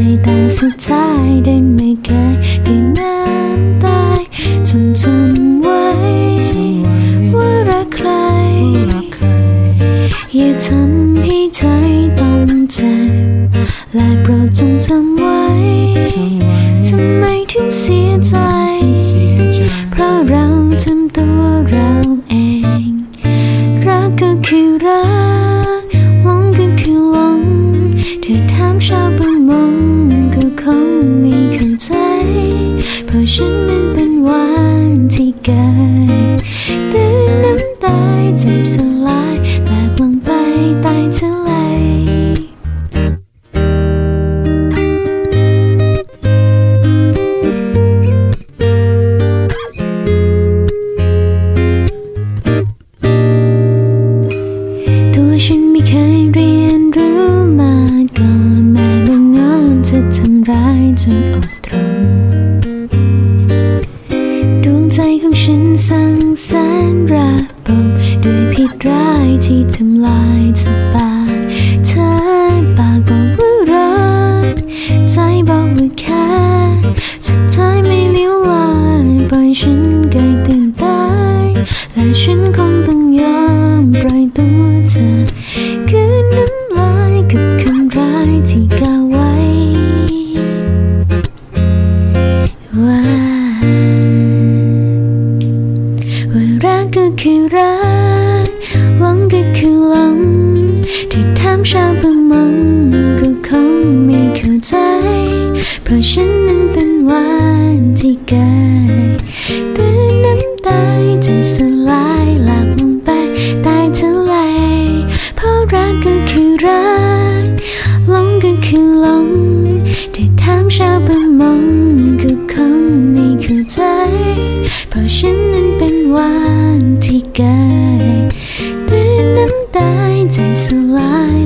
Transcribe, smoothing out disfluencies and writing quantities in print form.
ยแต่สุดท้ายเดินไม่เคยได้น้ำตายจงจำไว้ว่ารักใครอย่าทำให้ใจต้องเจ็บและโปรดจงจำไว้ทำไมถึงเสียใจเพราะเราทำตัวเราเองรักก็คือรักหลงก็คือหลงเธอถามชาวประมงก็คงไม่เข้าใจเพราะฉันนั้นเป็นวันที่เกิดตื่นน้ำตายใจสลายแหลกลงไปใต้ทะเลฉันไม่เคยเรียนรู้มาก่อนแม้บางงอนจะทำร้ายจนอกตรมดวงใจของฉันสั่งแสนระบมด้วยพิษร้ายที่ทำลายเธอปากเธอปากบอกว่ารักใจบอกว่าแค่สุดท้ายไม่เลี้ยวไหลปล่อยฉันเกิดตื่นตายและฉันคงต้องยอมปล่อยตัวเธอคืนน้ำลายกับคำร้ายที่กล่าวไว้ว่ารักก็คือรักหลงก็คือหลงที่ถามชาวประมงก็คงไม่เข้าใจเพราะฉันนั้นเป็นวันที่เกิดตื่นน้ำตายใจสลายหลากลงไปใต้ทะเลเพราะรักก็คือรักหลงก็คือหลงที่ถามชาวประมงก็คงไม่เข้าใจเพราะฉันนั้นเป็นวันที่เกิดตื่นน้ำตายใจสลาย